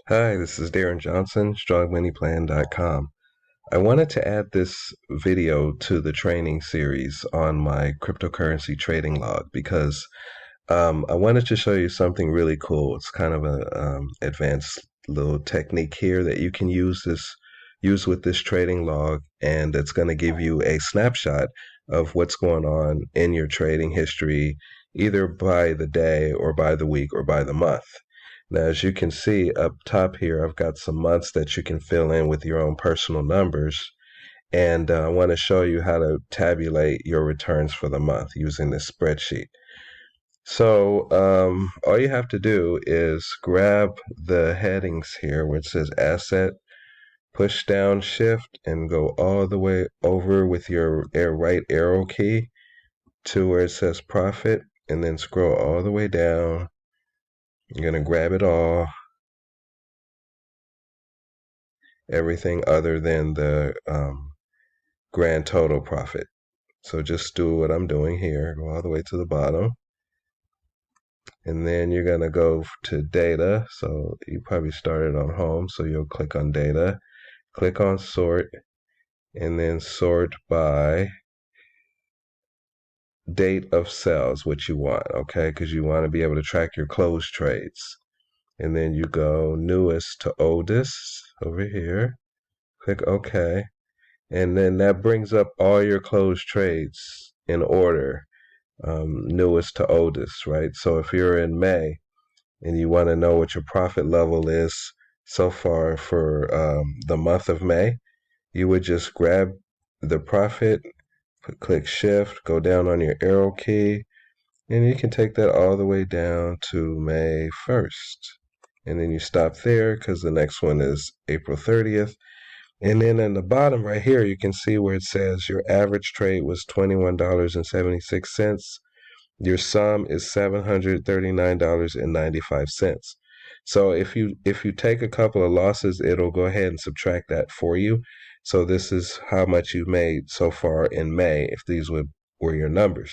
Hi, this is Darren Johnson, strongmoneyplan.com. I wanted to add this video to the training series on my cryptocurrency trading log because I wanted to show you something really cool. It's kind of a advanced little technique here that you can use with this trading log, and it's going to give you a snapshot of what's going on in your trading history, either by the day or by the week or by the month. Now, as you can see up top here, I've got some months that you can fill in with your own personal numbers. And I want to show you how to tabulate your returns for the month using this spreadsheet. So all you have to do is grab the headings here where it says asset, push down shift, and go all the way over with your right arrow key to where it says profit, and then scroll all the way down. You're going to grab it all, everything other than the grand total profit. So just do what I'm doing here, go all the way to the bottom. And then you're going to go to data. So you probably started on home, so you'll click on data, click on sort, and then sort by date of sales, what you want, okay? Because you want to be able to track your closed trades. And then you go newest to oldest over here, click OK. And then that brings up all your closed trades in order, newest to oldest, right? So if you're in May and you want to know what your profit level is so far for the month of May, you would just grab the profit, click shift, go down on your arrow key, and you can take that all the way down to May 1st. And then you stop there because the next one is April 30th. And then in the bottom right here, you can see where it says your average trade was $21.76. Your sum is $739.95. So if you take a couple of losses, it'll go ahead and subtract that for you. So this is how much you made so far in May if these were your numbers.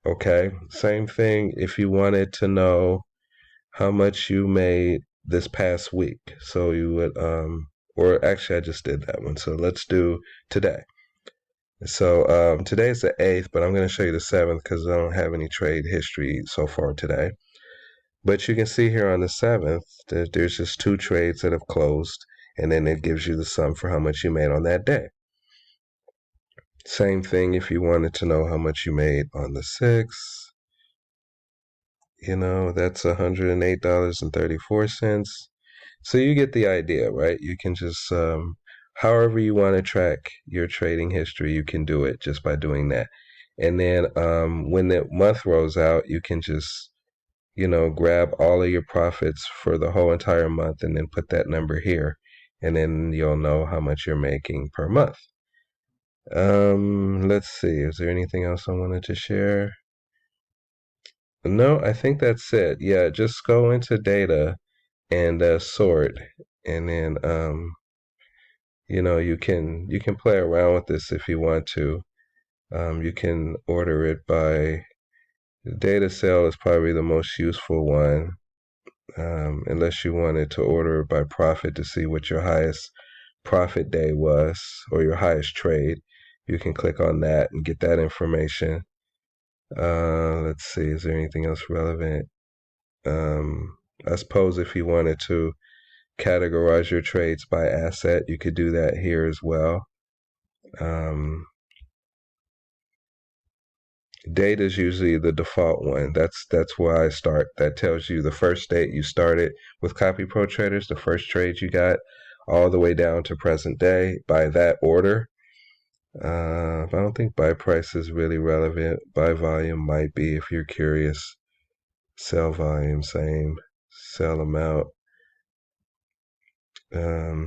Okay, same thing if you wanted to know how much you made this past week. So you would or actually I just did that one. So let's do today. So today's the 8th, but I'm going to show you the 7th because I don't have any trade history so far today. But you can see here on the 7th that there's just 2 trades that have closed, and then it gives you the sum for how much you made on that day. Same thing if you wanted to know how much you made on the 6th. That's $108.34. So you get the idea, right? You can just, however you want to track your trading history, you can do it just by doing that. And then when the month rolls out, you can just, grab all of your profits for the whole entire month and then put that number here. And then you'll know how much you're making per month. Let's see. Is there anything else I wanted to share? No, I think that's it. Yeah, just go into data and sort, and then you can play around with this if you want to. You can order it by data sale is probably the most useful one, unless you wanted to order it by profit to see what your highest profit day was or your highest trade. You can click on that and get that information. Let's see, is there anything else relevant? I suppose if you wanted to categorize your trades by asset, you could do that here as well. Date is usually the default one. That's where I start. That tells you the first date you started with Copy Pro Traders, the first trade you got, all the way down to present day by that order. I don't think buy price is really relevant. Buy volume might be if you're curious. Sell volume, same. Sell amount. I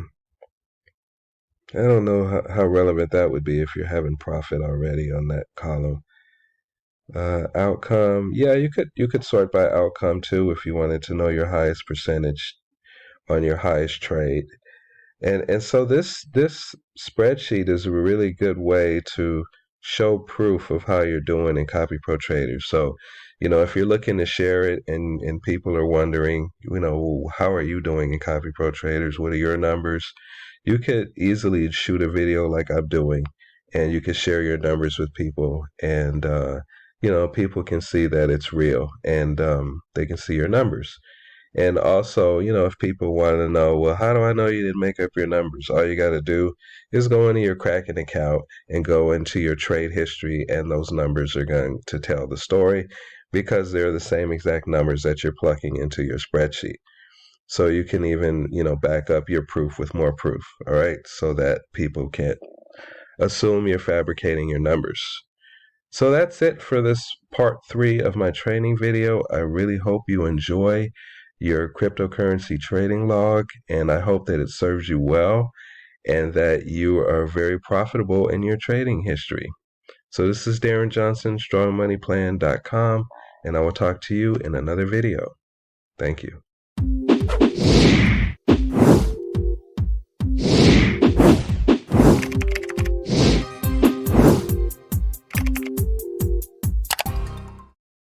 don't know how relevant that would be if you're having profit already on that column. Outcome, yeah, you could sort by outcome too if you wanted to know your highest percentage on your highest trade. And so this spreadsheet is a really good way to show proof of how you're doing in Copy Pro Traders. So If you're looking to share it and people are wondering, how are you doing in Copy Pro Traders? What are your numbers? You could easily shoot a video like I'm doing, and you can share your numbers with people, and people can see that it's real, and they can see your numbers. And also, if people want to know, well, how do I know you didn't make up your numbers? All you got to do is go into your Kraken account and go into your trade history, and those numbers are going to tell the story because they're the same exact numbers that you're plugging into your spreadsheet. So you can even, back up your proof with more proof, all right? So that people can't assume you're fabricating your numbers. So that's it for this part 3 of my training video. I really hope you enjoy your cryptocurrency trading log, and I hope that it serves you well and that you are very profitable in your trading history. So this is Darren Johnson, strongmoneyplan.com, and I will talk to you in another video. Thank you.